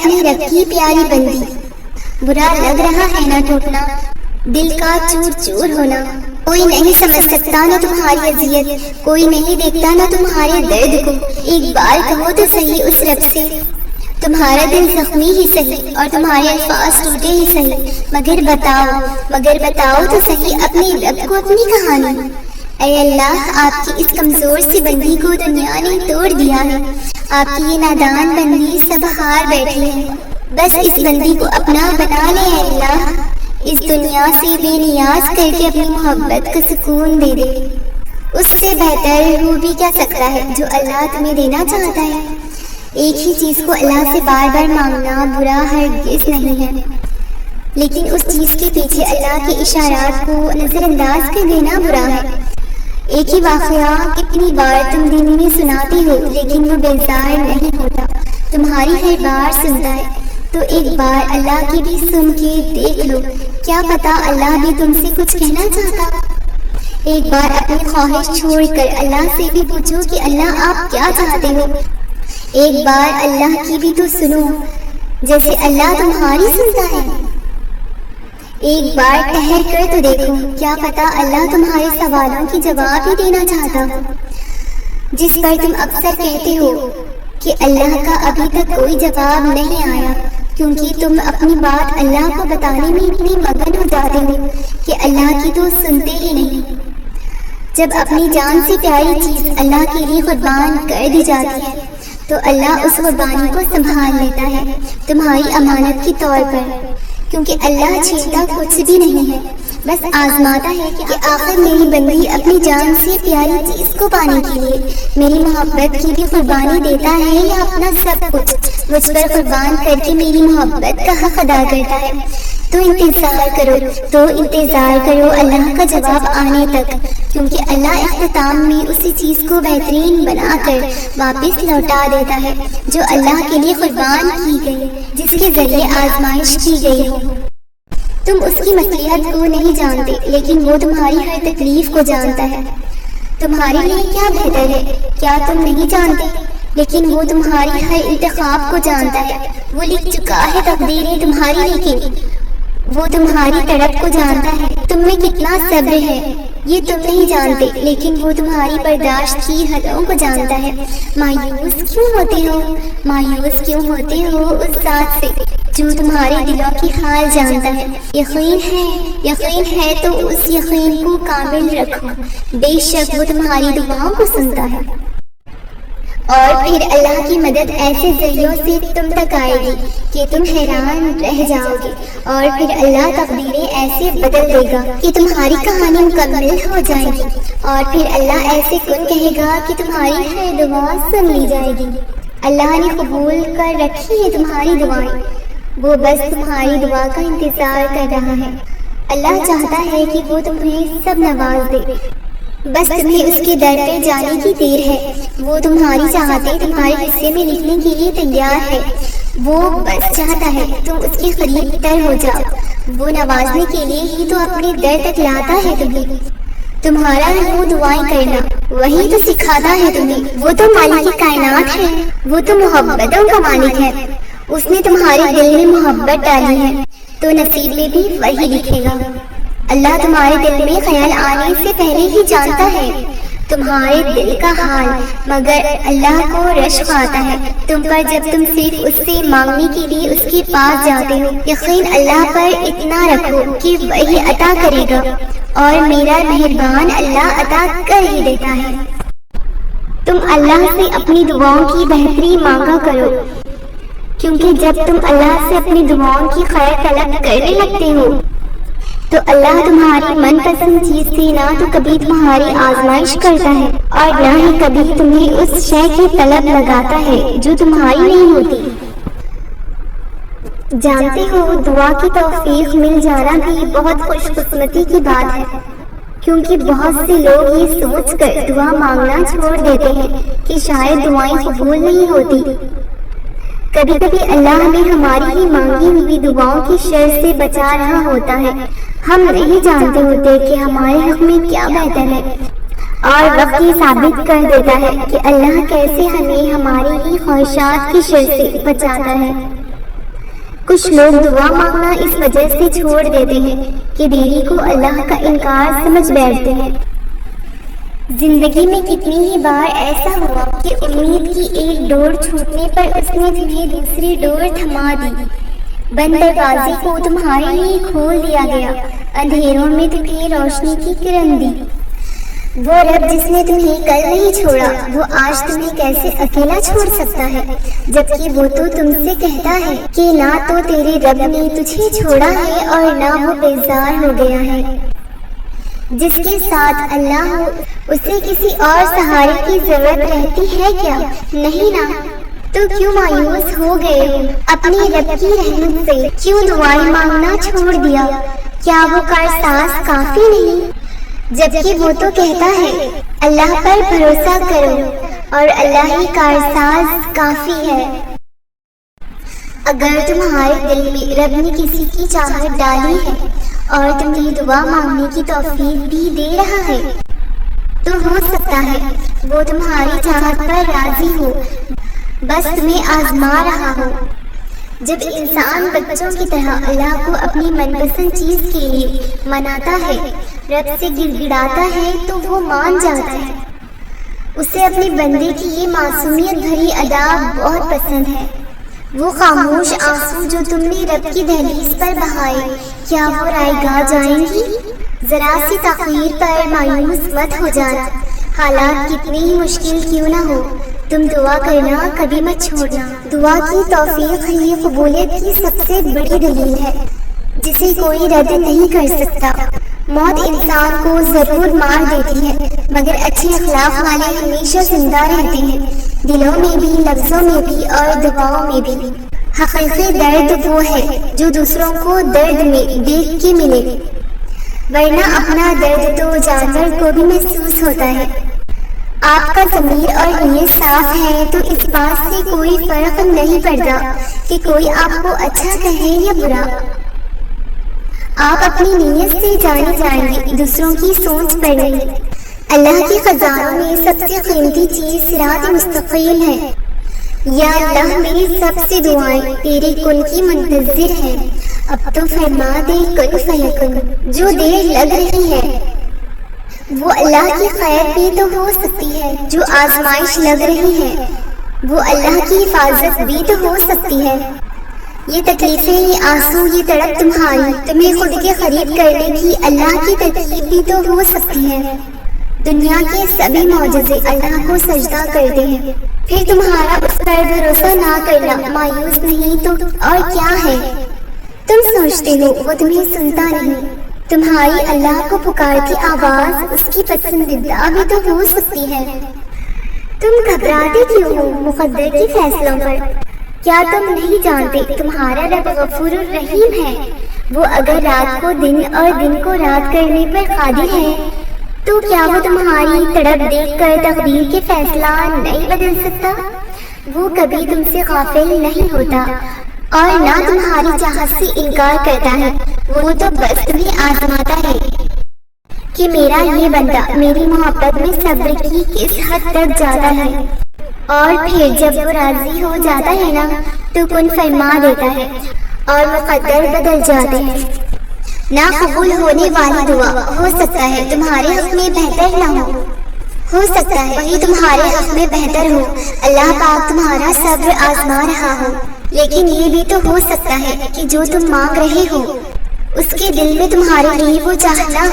اپنے رب کی پیاری بندی، برا لگ رہا ہے نہ ٹوٹنا، دل کا چور چور ہونا، کوئی نہیں سمجھ سکتا نہ تمہاری اذیت، کوئی نہیں دیکھتا نہ تمہارے درد کو، ایک بار کہو تو صحیح اس رب سے، تمہارا دل زخمی ہی صحیح اور تمہارے الفاظ ٹوٹے ہی صحیح، مگر بتاؤ تو صحیح اپنے رب کو اپنی کہانی۔ اے اللہ، آپ کی اس کمزور سی بندی کو دنیا نے توڑ دیا ہے، آپ کی یہ نادان بندی سب ہار بیٹھی ہے، بس اس بندی کو اپنا بنا لے اے اللہ، اس دنیا سے بے نیاز کر کے اپنی محبت کا سکون دے دے۔ اس سے بہتر ہو بھی کیا سکتا ہے جو اللہ تمہیں دینا چاہتا ہے؟ ایک ہی چیز کو اللہ سے بار بار مانگنا برا ہرگز نہیں ہے، لیکن اس چیز کے پیچھے اللہ کے اشارات کو نظر انداز کر دینا برا ہے۔ ایک ہی واقعہ کتنی بار تم دن میں سناتی ہو لیکن وہ بیزار نہیں ہوتا، تمہاری ہر بار سنتا ہے، تو ایک بار اللہ کی بھی سن کے دیکھ لو، کیا پتا اللہ بھی تم سے کچھ کہنا چاہتا۔ ایک بار اپنی خواہش چھوڑ کر اللہ سے بھی پوچھو کہ اللہ آپ کیا چاہتے ہو، ایک بار اللہ کی بھی تو سنو جیسے اللہ تمہاری سنتا ہے۔ ایک بار ٹھہر کر تو دیکھو، کیا پتا اللہ تمہارے سوالوں کی جواب ہی دینا چاہتا ہو، جس پر تم اکثر کہتے ہو کہ اللہ کا ابھی تک کوئی جواب نہیں آیا، کیونکہ تم اپنی بات اللہ کو بتانے میں اتنے مگن ہو جاتے ہو کہ اللہ کی تو سنتے ہی نہیں۔ جب اپنی جان سے پیاری چیز اللہ کے لیے قربان کر دی جاتی ہے تو اللہ اس قربانی کو سنبھال لیتا ہے تمہاری امانت کے طور پر، کیونکہ اللہ چھیڑتا کچھ بھی نہیں ہے، بس آزماتا ہے کہ آخر میری بندی اپنی جان سے پیاری چیز کو پانے کے لیے میری محبت کی بھی قربانی دیتا ہے یا اپنا سب کچھ مجھ پر قربان کر کے میری محبت کا حق ادا کرتا ہے۔ تو انتظار کرو اللہ کا جواب آنے تک، کیونکہ اللہ اختتام میں اسی چیز کو بہترین بنا کر واپس لوٹا دیتا ہے جو اللہ کے لیے قربان کی گئی، جس کے ذریعے آزمائش کی گئی ہو۔ تم اس کی مصلحت کو نہیں جانتے لیکن وہ تمہاری ہر تکلیف کو جانتا ہے۔ تمہارے لیے کیا بہتر ہے کیا تم نہیں جانتے؟ لیکن وہ تمہاری ہر انتخاب کو جانتا ہے، وہ لکھ چکا ہے تقدیریں تمہاری، لیکن وہ تمہاری تڑپ کو جانتا ہے، تم میں کتنا صبر ہے یہ تم نہیں جانتے، لیکن وہ تمہاری برداشت کی حدوں کو جانتا ہے۔ مایوس کیوں ہوتے ہو اس ذات سے جو تمہارے دلوں کی حال جانتا ہے؟ یقین ہے تو اس یقین کو کامل رکھو، بے شک وہ تمہاری دعاؤں کو سنتا ہے۔ اور پھر اللہ کی مدد ایسے ذریعوں سے تم تک آئے گی کہ تم حیران رہ جاؤ گے، اور پھر اللہ تقدیریں ایسے بدل دے گا کہ تمہاری کہانی مکمل ہو جائے گی، اور پھر اللہ ایسے کن کہے گا کہ تمہاری ہر دعا سن لی جائے گی۔ اللہ نے قبول کر رکھی ہے تمہاری دعائیں، وہ بس تمہاری دعا کا انتظار کر رہا ہے۔ اللہ چاہتا ہے کہ وہ تمہیں سب نواز دے، بس تمہیں اس کے در پہ جانے کی دیر ہے۔ وہ تمہاری چاہتے تمہارے حصے میں لکھنے کے لیے تیار ہے، وہ بس چاہتا ہے تم اس کے قریب تر ہو جاؤ، وہ نوازنے کے لیے ہی تو اپنے در تک لاتا ہے تمہیں۔ تمہارا وہ دعائیں کرنا وہی تو سکھاتا ہے تمہیں، وہ تو مالک کائنات ہے، وہ تو محبتوں کا مالک ہے، اس نے تمہارے دل میں محبت ڈالی ہے تو نصیب میں بھی وہی لکھے گا۔ اللہ تمہارے دل میں خیال آنے سے پہلے ہی جانتا ہے تمہارے دل کا حال، مگر اللہ کو رشک آتا ہے تم پر جب تم صرف اس سے مانگنے کے لیے اس کے پاس جاتے ہو۔ یقین اللہ پر اتنا رکھو کہ وہی عطا کرے گا، اور میرا مہربان اللہ عطا کر ہی دیتا ہے۔ تم اللہ سے اپنی دعاؤں کی بہتری مانگا کرو، کیونکہ جب تم اللہ سے اپنی دعاؤں کی خیر طلب کرنے لگتے ہو تو اللہ تمہاری من پسند چیز سے نہ تو کبھی تمہاری آزمائش کرتا ہے اور نہ ہی کبھی تمہیں اس شے کی طلب لگاتا ہے جو تمہاری نہیں ہوتی۔ جانتے ہو دعا کی توفیق مل جانا بھی بہت خوش قسمتی کی بات ہے، کیونکہ بہت سے لوگ یہ سوچ کر دعا مانگنا چھوڑ دیتے ہیں کہ شاید دعائیں قبول نہیں ہوتی۔ کبھی کبھی اللہ ہمیں ہماری ہی مانگی ہوئی دعاؤں کی شر سے بچا رہا ہوتا ہے، ہم نہیں جانتے ہوتے کہ ہمارے حق میں کیا بہتر ہے، اور وقت یہ ثابت کر دیتا ہے کہ اللہ کیسے ہمیں ہماری ہی خواہشات کی شر سے بچاتا ہے۔ کچھ لوگ دعا مانگنا اس وجہ سے چھوڑ دیتے ہیں کہ دیری کو اللہ کا انکار سمجھ بیٹھتے ہیں۔ زندگی میں کتنی ہی بار ایسا ہوا کہ امید کی ایک ڈور چھوٹنے پر اس نے تمہیں دوسری ڈور تھما دی، بند دروازے کو تمہارے لیے کھول دیا گیا، اندھیروں میں تمہیں روشنی کی کرن دی۔ وہ رب جس نے تمہیں کل نہیں چھوڑا، وہ آج تمہیں کیسے اکیلا چھوڑ سکتا ہے، جبکہ وہ تو تم سے کہتا ہے کہ نہ تو تیرے رب نے تجھے چھوڑا ہے اور نہ وہ بیزار ہو گیا ہے۔ جس کے ساتھ اللہ ہو اسے کسی اور سہارے کی ضرورت رہتی ہے کیا؟ نہیں نا۔ تو کیوں مایوس ہو گئے ہو؟ اپنے رب کی رحمت سے کیوں دعائیں مانگنا چھوڑ دیا؟ کیا وہ کارساز کافی نہیں؟ جبکہ وہ تو کہتا ہے اللہ پر بھروسہ کرو اور اللہ ہی کارساز کافی ہے۔ اگر تمہارے دل میں رب نے کسی کی چاہت ڈالی ہے اور تمہیں دعا مانگنے کی توفیق بھی دے رہا ہے، تو ہو سکتا ہے وہ تمہاری چاہت پر راضی ہو، بس تمہیں آزما رہا ہو۔ جب انسان بچوں کی طرح اللہ کو اپنی من پسند چیز کے لیے مناتا ہے، رب سے گڑ گڑاتا ہے، تو وہ مان جاتا ہے۔ اسے اپنے بندے کی یہ معصومیت بھری ادا بہت پسند ہے۔ وہ خاموش آنسو جو تم نے رب کی دہلیز پر بہائے، کیا وہ رائے گاہ جائیں گی؟ ذرا سی تاخیر پر مایوس مت ہو جانا، حالات کتنے ہی مشکل کیوں نہ ہو، تم دعا کرنا کبھی مت چھوڑنا۔ دعا کی توفیق ہی قبولیت کی سب سے بڑی دلیل ہے، جسے کوئی رد نہیں کر سکتا۔ موت انسان کو ضرور مار دیتی ہے، مگر اچھے اخلاق والے ہمیشہ زندہ رہتے ہیں، دلوں میں بھی، لفظوں میں بھی اور دعاؤں میں بھی۔ حقیقی درد وہ ہے جو دوسروں کو درد میں دیکھ کے ملے، ورنہ اپنا درد تو جانور کو بھی محسوس ہوتا ہے۔ آپ کا ضمیر اور نیت صاف ہے تو اس بات سے کوئی فرق نہیں پڑتا کہ کوئی آپ کو اچھا کہے یا برا۔ آپ اپنی نیت سے جانے جائیں گے، دوسروں کی سوچ پر نہیں۔ اللہ کے خزانوں میں سب سے قیمتی چیز صراط مستقیم ہے۔ یا اللہ، میری سب سے دعائیں تیرے کن کی منتظر ہیں، اب تو فرما دے کن فیکن۔ جو دیر لگ رہی ہے وہ اللہ کی خیر بھی تو ہو سکتی ہے، جو آزمائش لگ رہی ہے وہ اللہ کی حفاظت بھی تو ہو سکتی ہے۔ یہ تکلیفیں، یہ آنسو، یہ تڑپ تمہاری تمہیں خود کے قریب کرنے کی اللہ کی ترتیب بھی تو ہو سکتی ہے۔ دنیا کے سبھی معجزے اللہ کو سجدہ کرتے ہیں، پھر تمہارا اس پر بھروسہ نہ کرنا مایوس نہیں تو اور کیا ہے؟ تم سوچتے ہو وہ تمہیں سنتا نہیں، تمہاری اللہ کو پکارتی آواز اس کی پسندیدہ بھی تو ہو سکتی ہے۔ تم گھبراتے کیوں ہو مقدر کے فیصلوں پر؟ کیا تم نہیں جانتے تمہارا رب غفور الرحیم ہے؟ وہ اگر رات کو دن اور دن کو رات کرنے پر قادر ہے تو کیا وہ تمہاری تڑپ دیکھ کر تقدیر کے فیصلہ نہیں بدل سکتا؟ وہ کبھی تم سے غافل نہیں ہوتا اور نہ تمہاری چاہت سے انکار کرتا ہے، وہ تو بس تمہیں آزماتا ہے کہ میرا یہ بندہ میری محبت میں صبر کی کس حد تک جاتا ہے، اور پھر جب وہ راضی ہو جاتا ہے نا تو کن فرما دیتا ہے اور مقدر بدل جاتے ہیں۔ نہ قبول ہونے والی دعا ہو سکتا ہے تمہارے حق میں بہتر نہ ہو سکتا ہے وہی تمہارے حق میں بہتر ہو، اللہ پاک تمہارا صبر آزما رہا ہو، لیکن یہ بھی تو ہو سکتا ہے کہ جو تم مانگ رہے ہو اس کے دل میں تمہارے لیے وہ چاہنا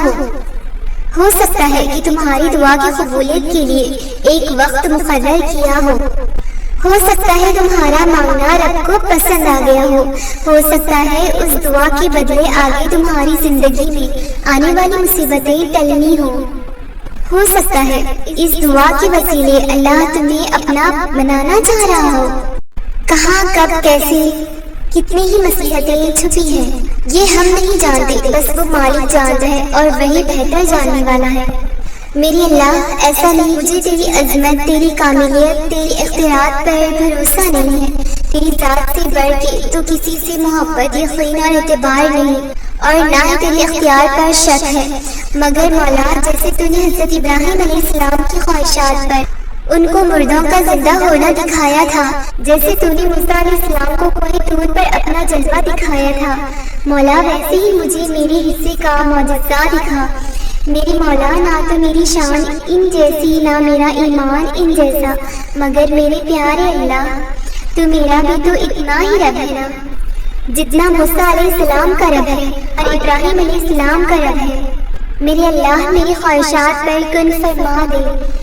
ہو سکتا ہے کہ تمہاری دعا کی قبولیت کے لیے ایک وقت مقرر کیا ہو سکتا ہے تمہارا مانگنا رب کو پسند آ گیا ہو سکتا ہے اس دعا کے بدلے آگے تمہاری زندگی میں آنے والی مصیبتیں ٹلنی ہو سکتا ہے اس دعا کے وسیلے اللہ تمہیں اپنا بنانا چاہ رہا ہو۔ کہاں، کب، کیسے، کتنی ہی مصلحتیں چھپی ہیں یہ ہم نہیں جانتے، بس وہ مالک جانتا ہے اور وہی بہتر جاننے والا ہے۔ میری اللہ، ایسا نہیں مجھے تیری عظمت، تیری کاملیت، تیری اختیارات پر بھروسہ نہیں ہے، تیری ذات سے بڑھ کے تو کسی سے محبت، یقین اور اعتبار نہیں، اور نہ ہی تیرے اختیار پر شک ہے، مگر مولا جیسے تو نے حضرت ابراہیم علیہ السلام کی خواہشات پر ان کو مردوں کا زندہ ہونا دکھایا تھا، جیسے تو نے موسیٰ علیہ السلام کو کوہ طور پر اپنا اپنا جلوہ دکھایا تھا، مولا ویسے ہی مجھے میرے حصے کا معجزہ دکھا۔ میرے مولا، نہ تو میری شان ان جیسی، نہ میرا ایمان ان جیسا، مگر میرے پیارے اللہ، تو میرا بھی تو اتنا ہی رب ہے نا جتنا موسیٰ علیہ السلام کا رب ہے اور ابراہیم علیہ السلام کا رب ہے۔ میرے اللہ، میری خواہشات پر کن فرما دے۔